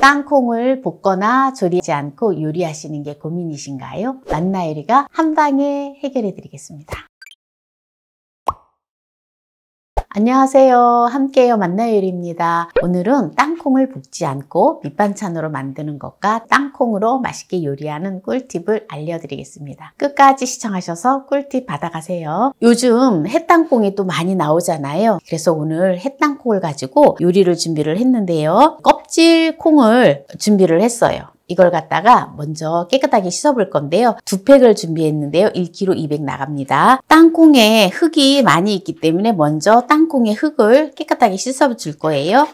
땅콩을 볶거나 조리하지 않고 요리하시는 게 고민이신가요? 만나요리가 한방에 해결해 드리겠습니다. 안녕하세요. 함께해요 만나요리입니다. 오늘은 땅콩을 볶지 않고 밑반찬으로 만드는 것과 땅콩으로 맛있게 요리하는 꿀팁을 알려드리겠습니다. 끝까지 시청하셔서 꿀팁 받아가세요. 요즘 햇땅콩이 또 많이 나오잖아요. 그래서 오늘 햇땅콩을 가지고 요리를 준비를 했는데요. 껍질 콩을 준비를 했어요. 이걸 갖다가 먼저 깨끗하게 씻어볼 건데요. 2팩을 준비했는데요. 1kg 200 나갑니다. 땅콩에 흙이 많이 있기 때문에 먼저 땅콩의 흙을 깨끗하게 씻어줄 거예요.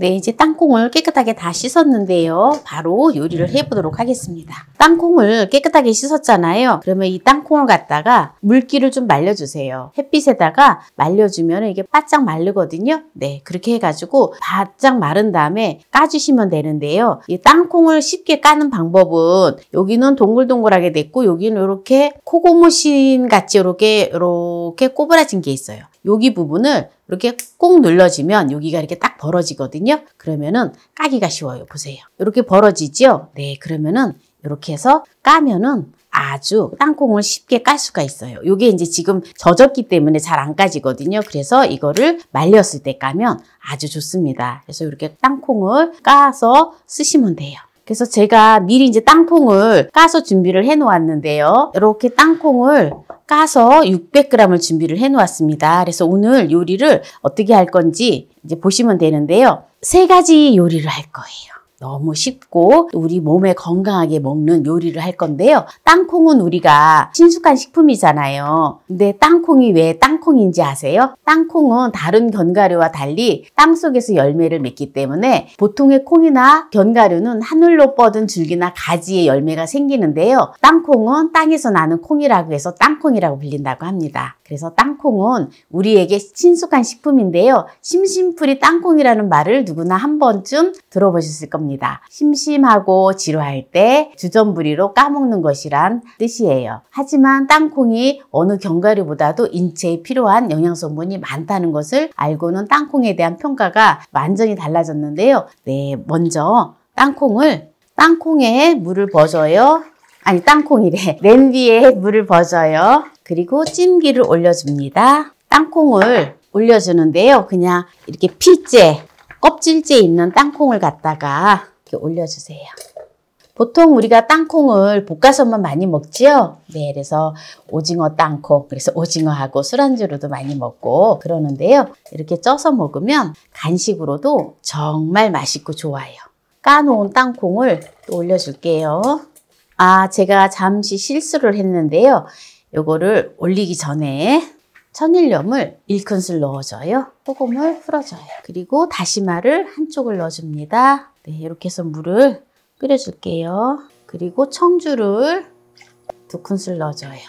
네, 이제 땅콩을 깨끗하게 다 씻었는데요. 바로 요리를 해보도록 하겠습니다. 땅콩을 깨끗하게 씻었잖아요. 그러면 이 땅콩을 갖다가 물기를 좀 말려주세요. 햇빛에다가 말려주면 이게 바짝 마르거든요. 네, 그렇게 해가지고 바짝 마른 다음에 까주시면 되는데요. 이 땅콩을 쉽게 까는 방법은 여기는 동글동글하게 됐고 여기는 이렇게 코고무신 같이 이렇게 꼬부라진 게 있어요. 여기 부분을 이렇게 꾹 눌러주면 여기가 이렇게 딱 벌어지거든요. 그러면은 까기가 쉬워요. 보세요. 이렇게 벌어지죠? 네, 그러면은 이렇게 해서 까면은 아주 땅콩을 쉽게 깔 수가 있어요. 이게 이제 지금 젖었기 때문에 잘 안 까지거든요. 그래서 이거를 말렸을 때 까면 아주 좋습니다. 그래서 이렇게 땅콩을 까서 쓰시면 돼요. 그래서 제가 미리 이제 땅콩을 까서 준비를 해 놓았는데요. 이렇게 땅콩을 까서 600g을 준비를 해 놓았습니다. 그래서 오늘 요리를 어떻게 할 건지 이제 보시면 되는데요. 3가지 요리를 할 거예요. 너무 쉽고 우리 몸에 건강하게 먹는 요리를 할 건데요. 땅콩은 우리가 친숙한 식품이잖아요. 근데 땅콩이 왜 땅콩인지 아세요? 땅콩은 다른 견과류와 달리 땅속에서 열매를 맺기 때문에 보통의 콩이나 견과류는 하늘로 뻗은 줄기나 가지에 열매가 생기는데요. 땅콩은 땅에서 나는 콩이라고 해서 땅콩이라고 불린다고 합니다. 그래서 땅콩은 우리에게 친숙한 식품인데요. 심심풀이 땅콩이라는 말을 누구나 한 번쯤 들어보셨을 겁니다. 심심하고 지루할 때 주전부리로 까먹는 것이란 뜻이에요. 하지만 땅콩이 어느 견과류보다도 인체에 필요한 영양성분이 많다는 것을 알고는 땅콩에 대한 평가가 완전히 달라졌는데요. 네, 먼저 땅콩에 물을 버져요. 아니, 땅콩이래. 냄비에 물을 버져요. 그리고 찜기를 올려줍니다. 땅콩을 올려주는데요. 그냥 이렇게 필재, 껍질째 있는 땅콩을 갖다가 이렇게 올려주세요. 보통 우리가 땅콩을 볶아서만 많이 먹지요. 네, 그래서 오징어 땅콩, 그래서 오징어하고 술안주로도 많이 먹고 그러는데요. 이렇게 쪄서 먹으면 간식으로도 정말 맛있고 좋아요. 까놓은 땅콩을 또 올려줄게요. 제가 잠시 실수를 했는데요. 요거를 올리기 전에 천일염을 1큰술 넣어줘요. 소금을 풀어줘요. 그리고 다시마를 한쪽을 넣어줍니다. 네, 이렇게 해서 물을 끓여줄게요. 그리고 청주를 2큰술 넣어줘요.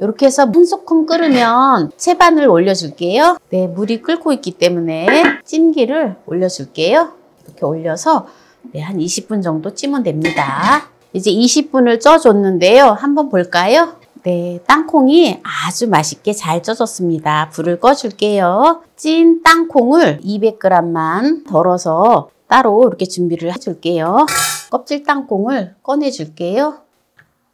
이렇게 해서 한 소끔 끓으면 채반을 올려줄게요. 네, 물이 끓고 있기 때문에 찜기를 올려줄게요. 이렇게 올려서 네, 한 20분 정도 찌면 됩니다. 이제 20분을 쪄줬는데요. 한번 볼까요? 네, 땅콩이 아주 맛있게 잘 쪄졌습니다. 불을 꺼줄게요. 찐 땅콩을 200g만 덜어서 따로 이렇게 준비를 해줄게요. 껍질 땅콩을 꺼내줄게요.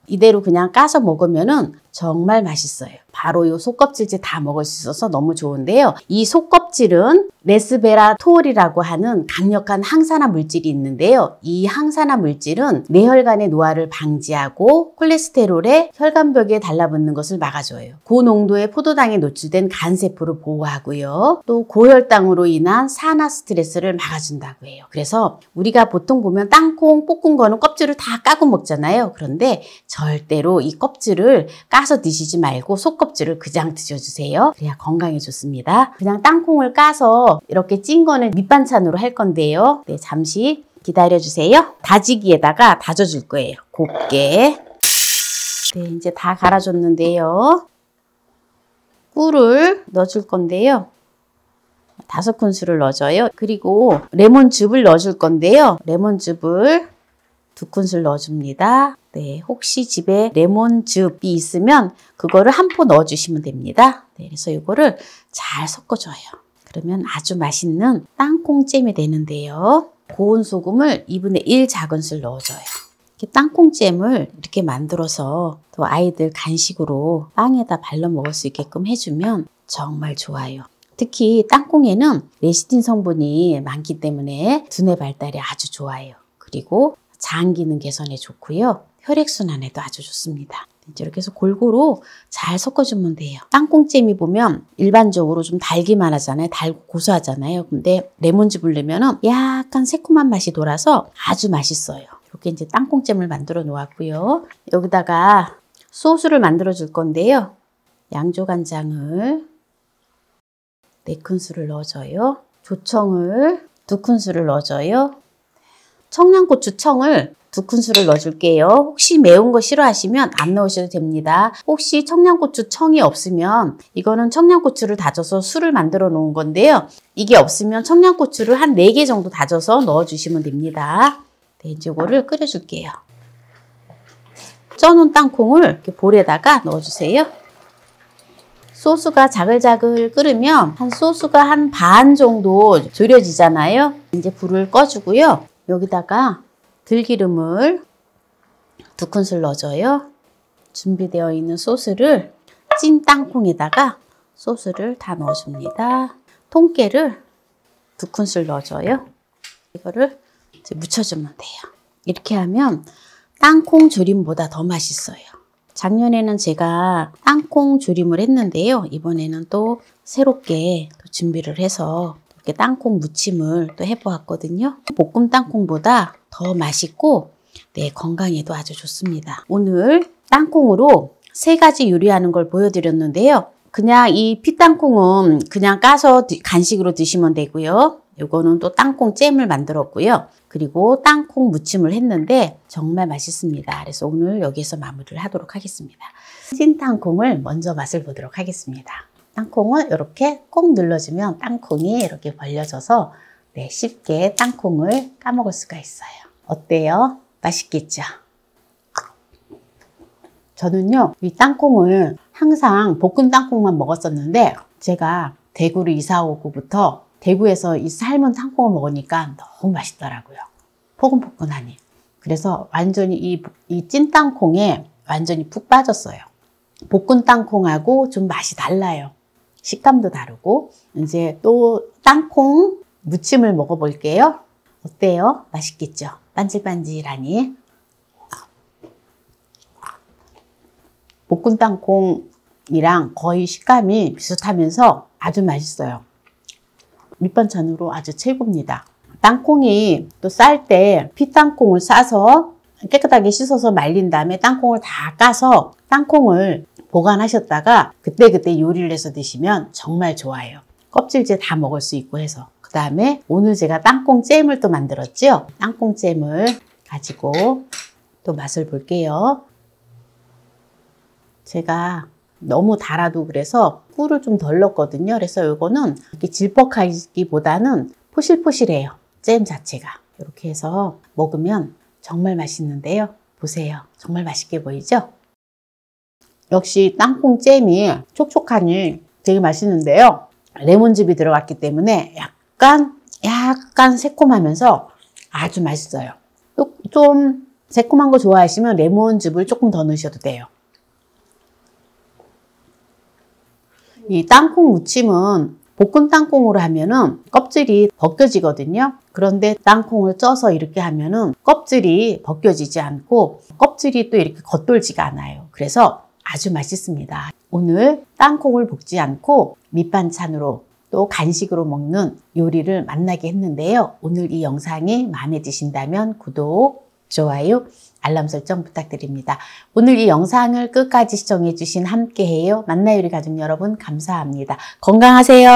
이대로 그냥 까서 먹으면 정말 맛있어요. 바로 이 속껍질째 다 먹을 수 있어서 너무 좋은데요. 이 속껍질은 레스베라톨이라고 하는 강력한 항산화 물질이 있는데요. 이 항산화 물질은 뇌혈관의 노화를 방지하고 콜레스테롤에 혈관벽에 달라붙는 것을 막아줘요. 고농도의 포도당에 노출된 간세포를 보호하고요. 또 고혈당으로 인한 산화 스트레스를 막아준다고 해요. 그래서 우리가 보통 보면 땅콩 볶은 거는 껍질을 다 까고 먹잖아요. 그런데 절대로 이 껍질을 까서 드시지 말고 속껍질을 그냥 드셔주세요. 그래야 건강에 좋습니다. 그냥 땅콩을 까서 이렇게 찐 거는 밑반찬으로 할 건데요. 네, 잠시 기다려주세요. 다지기에다가 다져줄 거예요. 곱게. 네, 이제 다 갈아줬는데요. 꿀을 넣어줄 건데요. 5큰술을 넣어줘요. 그리고 레몬즙을 넣어줄 건데요. 레몬즙을 2큰술 넣어줍니다. 네, 혹시 집에 레몬즙이 있으면 그거를 한 포 넣어주시면 됩니다. 네, 그래서 이거를 잘 섞어줘요. 그러면 아주 맛있는 땅콩잼이 되는데요. 고운 소금을 2분의 1 작은술 넣어줘요. 이렇게 땅콩잼을 이렇게 만들어서 또 아이들 간식으로 빵에다 발라 먹을 수 있게끔 해주면 정말 좋아요. 특히 땅콩에는 레시틴 성분이 많기 때문에 두뇌 발달에 아주 좋아요. 그리고 장 기능 개선에 좋고요. 혈액순환에도 아주 좋습니다. 이렇게 해서 골고루 잘 섞어주면 돼요. 땅콩잼이 보면 일반적으로 좀 달기만 하잖아요. 달고 고소하잖아요. 근데 레몬즙을 넣으면 약간 새콤한 맛이 돌아서 아주 맛있어요. 이렇게 이제 땅콩잼을 만들어 놓았고요. 여기다가 소스를 만들어 줄 건데요. 양조간장을 4큰술을 넣어줘요. 조청을 2큰술을 넣어줘요. 청양고추 청을 2큰술을 넣어줄게요. 혹시 매운 거 싫어하시면 안 넣으셔도 됩니다. 혹시 청양고추 청이 없으면 이거는 청양고추를 다져서 술을 만들어 놓은 건데요. 이게 없으면 청양고추를 한 4개 정도 다져서 넣어주시면 됩니다. 네, 이제 이거를 끓여줄게요. 쪄놓은 땅콩을 이렇게 볼에다가 넣어주세요. 소스가 자글자글 끓으면 소스가 한 반 정도 졸여지잖아요. 이제 불을 꺼주고요. 여기다가 들기름을 2큰술 넣어줘요. 준비되어 있는 소스를 찐 땅콩에다가 소스를 다 넣어줍니다. 통깨를 2큰술 넣어줘요. 이거를 이제 묻혀주면 돼요. 이렇게 하면 땅콩 조림보다 더 맛있어요. 작년에는 제가 땅콩 조림을 했는데요. 이번에는 또 새롭게 또 준비를 해서 이렇게 땅콩 무침을 또 해보았거든요. 볶음 땅콩보다 더 맛있고 네, 건강에도 아주 좋습니다. 오늘 땅콩으로 3가지 요리하는 걸 보여드렸는데요. 그냥 이 피땅콩은 그냥 까서 간식으로 드시면 되고요. 요거는 또 땅콩 잼을 만들었고요. 그리고 땅콩 무침을 했는데 정말 맛있습니다. 그래서 오늘 여기서 마무리를 하도록 하겠습니다. 찐 땅콩을 먼저 맛을 보도록 하겠습니다. 땅콩을 이렇게 꼭 눌러주면 땅콩이 이렇게 벌려져서 네, 쉽게 땅콩을 까먹을 수가 있어요. 어때요? 맛있겠죠? 저는요, 이 땅콩을 항상 볶은 땅콩만 먹었었는데 제가 대구를 이사 오고부터 대구에서 이 삶은 땅콩을 먹으니까 너무 맛있더라고요. 포근포근하니. 그래서 완전히 이 찐 땅콩에 완전히 푹 빠졌어요. 볶은 땅콩하고 좀 맛이 달라요. 식감도 다르고. 이제 또 땅콩 무침을 먹어볼게요. 어때요? 맛있겠죠? 반질반질하니. 볶은 땅콩이랑 거의 식감이 비슷하면서 아주 맛있어요. 밑반찬으로 아주 최고입니다. 땅콩이 또 쌀 때 피땅콩을 싸서 깨끗하게 씻어서 말린 다음에 땅콩을 다 까서 땅콩을 보관하셨다가 그때그때 요리를 해서 드시면 정말 좋아요. 껍질째 다 먹을 수 있고 해서. 그 다음에 오늘 제가 땅콩 잼을 또 만들었죠. 땅콩 잼을 가지고 또 맛을 볼게요. 제가 너무 달아도 그래서 꿀을 좀 덜 넣었거든요. 그래서 이거는 이렇게 질퍽하기보다는 포실포실해요. 잼 자체가. 이렇게 해서 먹으면 정말 맛있는데요. 보세요. 정말 맛있게 보이죠? 역시 땅콩 잼이 촉촉하니 되게 맛있는데요. 레몬즙이 들어갔기 때문에 약간 새콤하면서 아주 맛있어요. 또 좀 새콤한 거 좋아하시면 레몬즙을 조금 더 넣으셔도 돼요. 이 땅콩 무침은 볶은 땅콩으로 하면은 껍질이 벗겨지거든요. 그런데 땅콩을 쪄서 이렇게 하면은 껍질이 벗겨지지 않고 껍질이 또 이렇게 겉돌지가 않아요. 그래서 아주 맛있습니다. 오늘 땅콩을 볶지 않고 밑반찬으로 또 간식으로 먹는 요리를 만나게 했는데요. 오늘 이 영상이 마음에 드신다면 구독, 좋아요, 알람 설정 부탁드립니다. 오늘 이 영상을 끝까지 시청해 주신 함께해요 만나요리 가족 여러분 감사합니다. 건강하세요.